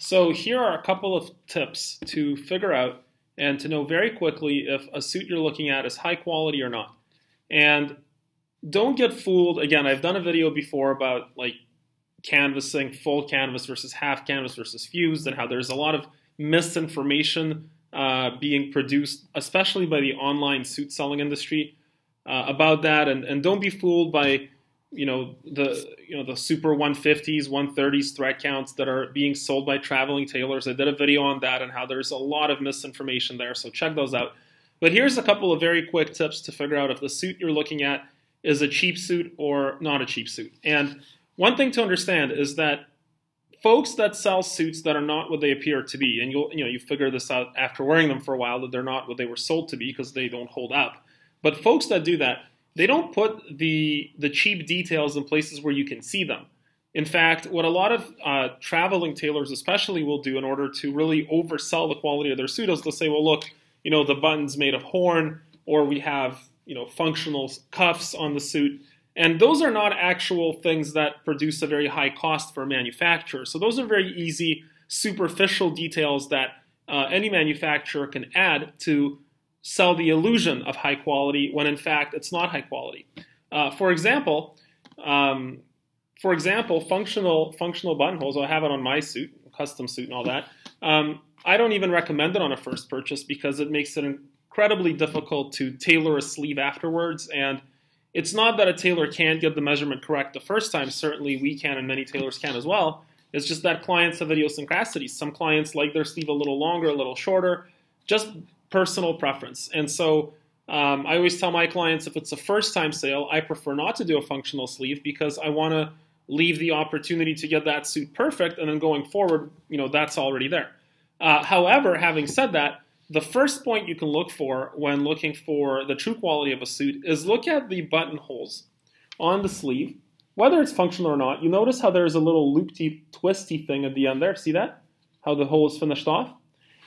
So here are a couple of tips to figure out and to know very quickly if a suit you're looking at is high quality or not. And don't get fooled. Again, I've done a video before about like canvassing, full canvas versus half canvas versus fused, and how there's a lot of misinformation being produced, especially by the online suit selling industry about that. And don't be fooled by the super 150s, 130s thread counts that are being sold by traveling tailors. I did a video on that and how there's a lot of misinformation there, so check those out. But here's a couple of very quick tips to figure out if the suit you're looking at is a cheap suit or not a cheap suit. And one thing to understand is that folks that sell suits that are not what they appear to be, and you figure this out after wearing them for a while, that they're not what they were sold to be because they don't hold up. But folks that do that, they don't put the cheap details in places where you can see them. In fact, what a lot of traveling tailors especially will do in order to really oversell the quality of their suit is they'll say, well, look, the button's made of horn, or we have, functional cuffs on the suit. And those are not actual things that produce a very high cost for a manufacturer. So those are very easy, superficial details that any manufacturer can add to sell the illusion of high quality when in fact it's not high quality. For example, functional buttonholes. I have it on my suit, custom suit and all that. I don't even recommend it on a first purchase because it makes it incredibly difficult to tailor a sleeve afterwards. And it's not that a tailor can't get the measurement correct the first time. Certainly we can, and many tailors can as well. It's just that clients have idiosyncrasies. Some clients like their sleeve a little longer, a little shorter, just personal preference. And so I always tell my clients, if it's a first-time sale, I prefer not to do a functional sleeve because I want to leave the opportunity to get that suit perfect, and then going forward, that's already there. However, having said that, the first point you can look for when looking for the true quality of a suit is look at the buttonholes on the sleeve, whether it's functional or not. You notice how there's a little loopy, twisty thing at the end there. See that? How the hole is finished off?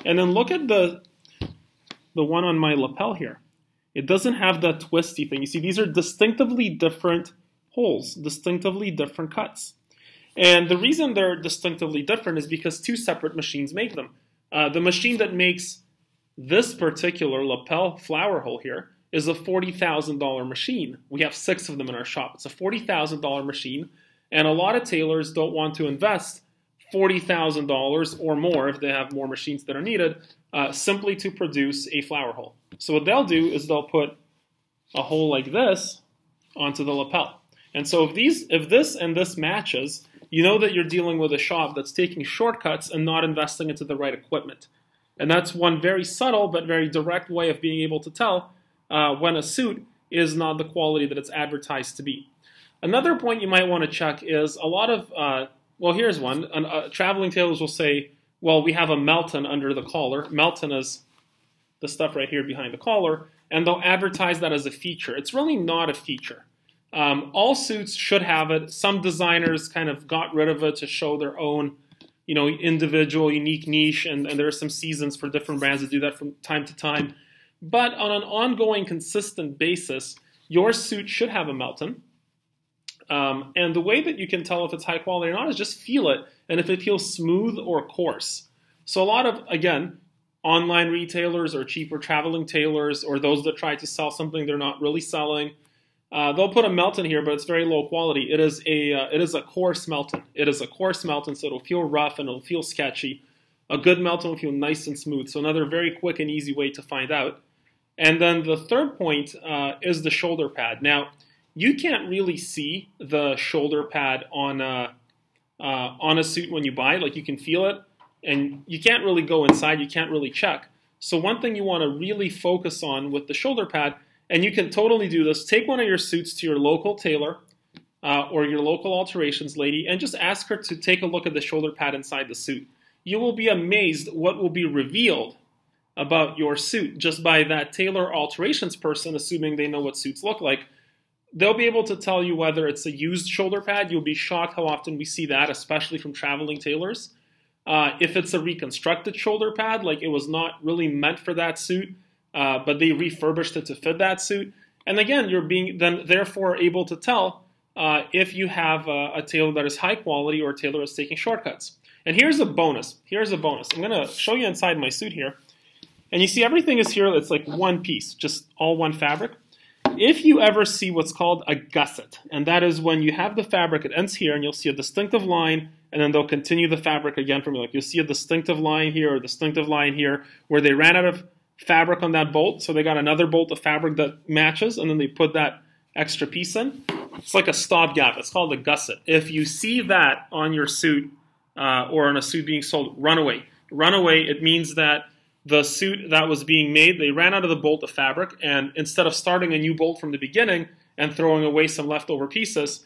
And then look at the one on my lapel here. It doesn't have that twisty thing. You see, these are distinctively different holes, distinctively different cuts. And the reason they're distinctively different is because two separate machines make them. The machine that makes this particular lapel flower hole here is a $40,000 machine. We have 6 of them in our shop. It's a $40,000 machine, and a lot of tailors don't want to invest $40,000 or more if they have more machines that are needed simply to produce a flower hole. So what they'll do is they'll put a hole like this onto the lapel. And so if this and this matches, you know that you're dealing with a shop that's taking shortcuts and not investing into the right equipment. And that's one very subtle but very direct way of being able to tell when a suit is not the quality that it's advertised to be. Another point you might want to check is a lot of, well, here's one. Traveling tailors will say, well, we have a Melton under the collar. Melton is the stuff right here behind the collar, and they'll advertise that as a feature. It's really not a feature. All suits should have it. Some designers kind of got rid of it to show their own individual, unique niche, and there are some seasons for different brands that do that from time to time. But on an ongoing, consistent basis, your suit should have a Melton. And the way that you can tell if it's high quality or not is just feel it, and if it feels smooth or coarse. So a lot of, again, online retailers or cheaper traveling tailors or those that try to sell something they're not really selling, they'll put a Melton here, but it's very low quality. It is a coarse Melton. It is a coarse Melton, so it'll feel rough and it'll feel sketchy. A good Melton will feel nice and smooth. So another very quick and easy way to find out. And then the third point is the shoulder pad. Now, you can't really see the shoulder pad on a suit when you buy. Like, you can feel it, and you can't really go inside. You can't really check. So one thing you want to really focus on with the shoulder pad, and you can totally do this, take one of your suits to your local tailor or your local alterations lady and just ask her to take a look at the shoulder pad inside the suit. You will be amazed what will be revealed about your suit just by that tailor alterations person, assuming they know what suits look like. They'll be able to tell you whether it's a used shoulder pad. You'll be shocked how often we see that, especially from traveling tailors. If it's a reconstructed shoulder pad, like it was not really meant for that suit, but they refurbished it to fit that suit. And again, you're being then therefore able to tell if you have a tailor that is high quality or a tailor that's taking shortcuts. And here's a bonus. Here's a bonus. I'm going to show you inside my suit here. And you see everything is here. It's like one piece, just all one fabric. If you ever see what's called a gusset, and that is when you have the fabric, it ends here, and you'll see a distinctive line, and then they'll continue the fabric again from you. Like you'll see a distinctive line here or a distinctive line here where they ran out of fabric on that bolt, so they got another bolt of fabric that matches, and then they put that extra piece in. It's like a stopgap. It's called a gusset. If you see that on your suit or on a suit being sold, run away. Run away. It means that the suit that was being made, they ran out of the bolt of fabric, and instead of starting a new bolt from the beginning and throwing away some leftover pieces,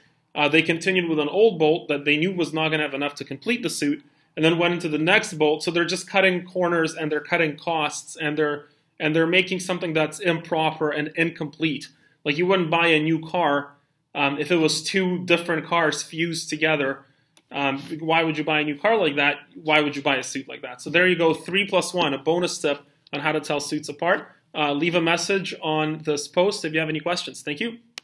they continued with an old bolt that they knew was not going to have enough to complete the suit, and then went into the next bolt. So they're just cutting corners and they're cutting costs, and they're making something that's improper and incomplete. Like you wouldn't buy a new car if it was two different cars fused together. Why would you buy a new car like that? Why would you buy a suit like that? So there you go, 3+1, a bonus tip on how to tell suits apart. Leave a message on this post if you have any questions. Thank you.